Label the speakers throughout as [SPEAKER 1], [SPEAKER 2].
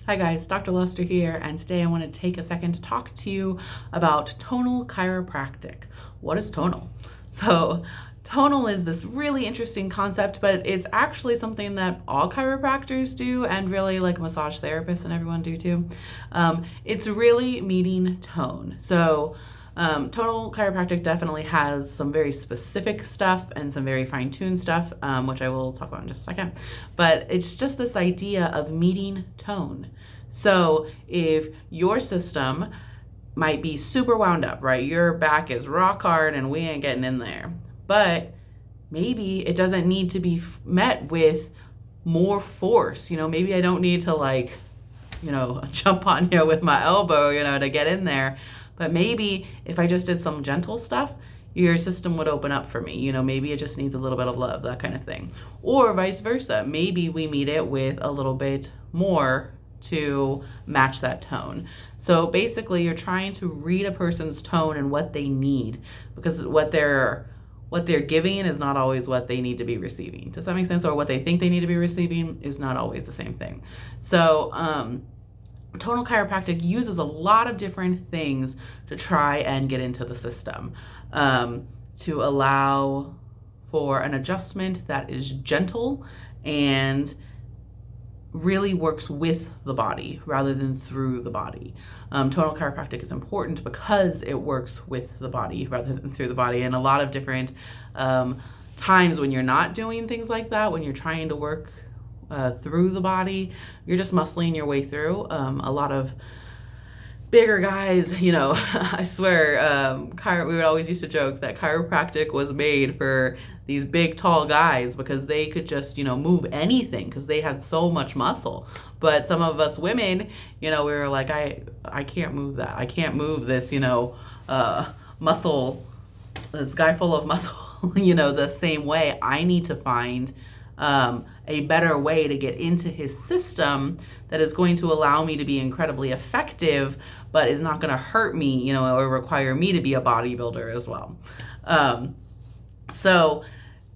[SPEAKER 1] Hi guys, Dr. Luster here, and today I want to take a second to talk to you about tonal chiropractic. What is tonal? So, tonal is this really interesting concept, but it's actually something that all chiropractors do, and really like massage therapists and everyone do too. It's really meeting tone. Tonal chiropractic definitely has some very specific stuff and some very fine-tuned stuff, which I will talk about in just a second. But it's just this idea of meeting tone. So if your system might be super wound up, right? Your back is rock hard and we ain't getting in there. But maybe it doesn't need to be met with more force. Maybe I don't need to jump on you with my elbow, to get in there. But maybe if I just did some gentle stuff, your system would open up for me. Maybe it just needs a little bit of love, that kind of thing. Or vice versa. Maybe we meet it with a little bit more to match that tone. So basically, you're trying to read a person's tone and what they need, because what they're giving is not always what they need to be receiving. Does that make sense? Or what they think they need to be receiving is not always the same thing. So, tonal chiropractic uses a lot of different things to try and get into the system, to allow for an adjustment that is gentle and really works with the body rather than through the body. Tonal chiropractic is important because it works with the body rather than through the body. And a lot of different times when you're not doing things like that, when you're trying to work through the body, you're just muscling your way through. A lot of bigger guys, I swear, we would always used to joke that chiropractic was made for these big, tall guys because they could just, move anything because they had so much muscle. But some of us women, we were like, I can't move that. I can't move this, muscle, this guy full of muscle, the same way. I need to find a better way to get into his system that is going to allow me to be incredibly effective, but is not going to hurt me, or require me to be a bodybuilder as well. So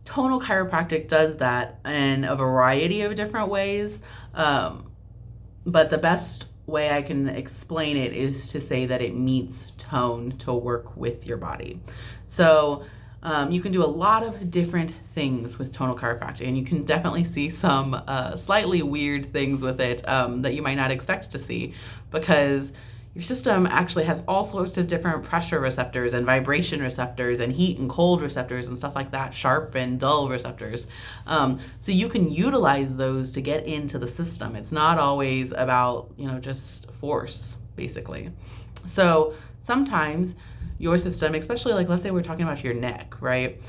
[SPEAKER 1] tonal chiropractic does that in a variety of different ways. But the best way I can explain it is to say that it meets tone to work with your body. So you can do a lot of different things with tonal chiropractic, and you can definitely see some slightly weird things with it that you might not expect to see, because your system actually has all sorts of different pressure receptors and vibration receptors and heat and cold receptors and stuff like that, sharp and dull receptors. So you can utilize those to get into the system. It's not always about, just force, basically. So sometimes your system, especially let's say we're talking about your neck, right?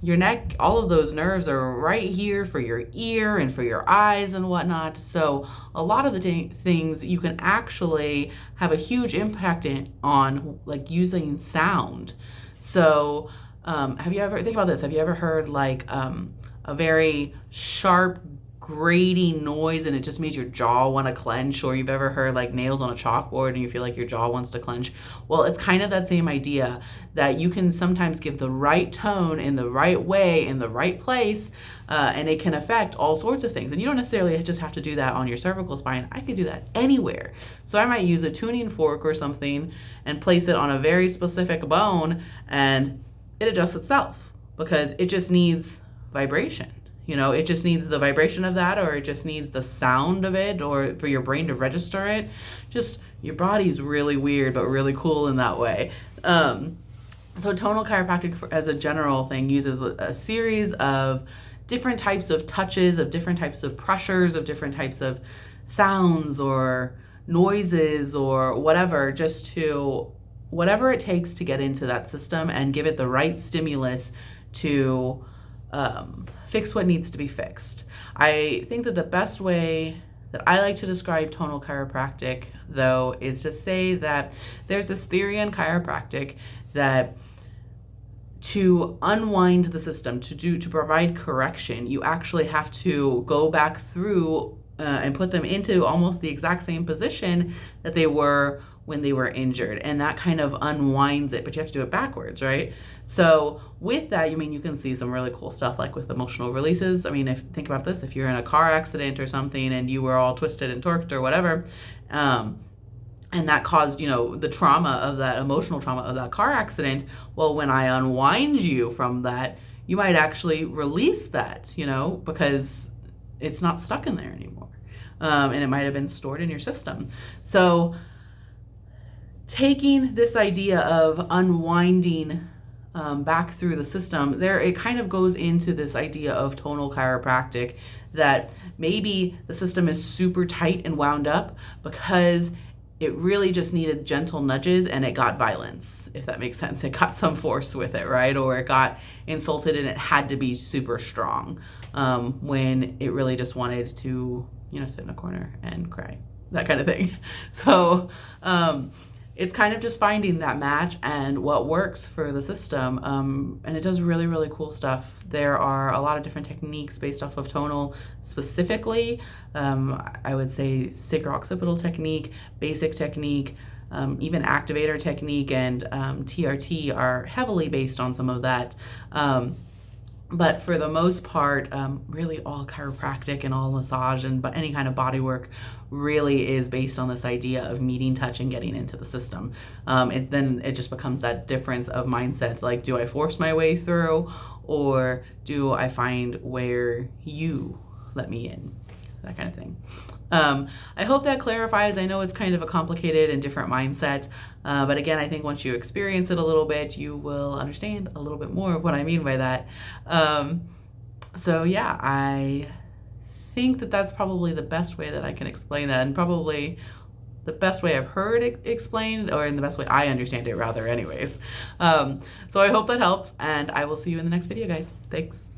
[SPEAKER 1] Your neck, all of those nerves are right here for your ear and for your eyes and whatnot. So a lot of the things you can actually have a huge impact on, using sound. So think about this, have you ever heard a very sharp grating noise and it just made your jaw want to clench? Or you've ever heard nails on a chalkboard and you feel like your jaw wants to clench? Well, it's kind of that same idea, that you can sometimes give the right tone in the right way in the right place, and it can affect all sorts of things. And you don't necessarily just have to do that on your cervical spine. I could do that anywhere. So I might use a tuning fork or something and place it on a very specific bone, and it adjusts itself because it just needs vibration. It just needs the vibration of that, or it just needs the sound of it, or for your brain to register it. Just, your body's really weird, but really cool in that way. So tonal chiropractic, as a general thing, uses a series of different types of touches, of different types of pressures, of different types of sounds or noises or whatever, just to whatever it takes to get into that system and give it the right stimulus to fix what needs to be fixed. I think that the best way that I like to describe tonal chiropractic, though, is to say that there's this theory in chiropractic that to unwind the system, to provide correction, you actually have to go back through and put them into almost the exact same position that they were when they were injured, and that kind of unwinds it, but you have to do it backwards, right? So with that, you can see some really cool stuff like with emotional releases. I mean, if think about this, if you're in a car accident or something and you were all twisted and torqued or whatever, and that caused, the trauma of that, emotional trauma of that car accident, well, when I unwind you from that, you might actually release that, because it's not stuck in there anymore. And it might have been stored in your system. So taking this idea of unwinding back through the system, it kind of goes into this idea of tonal chiropractic, that maybe the system is super tight and wound up because it really just needed gentle nudges and it got violence, if that makes sense. It got some force with it, right? Or it got insulted and it had to be super strong when it really just wanted to, sit in a corner and cry, that kind of thing. So it's kind of just finding that match and what works for the system. And it does really, really cool stuff. There are a lot of different techniques based off of tonal specifically. I would say sacro-occipital technique, basic technique, even activator technique, and TRT are heavily based on some of that. But for the most part, really all chiropractic and all massage and any kind of body work really is based on this idea of meeting, touch, and getting into the system. Then it just becomes that difference of mindset. Like, do I force my way through, or do I find where you let me in? That kind of thing. I hope that clarifies. I know it's kind of a complicated and different mindset, but again, I think once you experience it a little bit, you will understand a little bit more of what I mean by that. So yeah, I think that that's probably the best way that I can explain that, and probably the best way I've heard it explained, or in the best way I understand it, rather, anyways. So I hope that helps, and I will see you in the next video, guys. Thanks.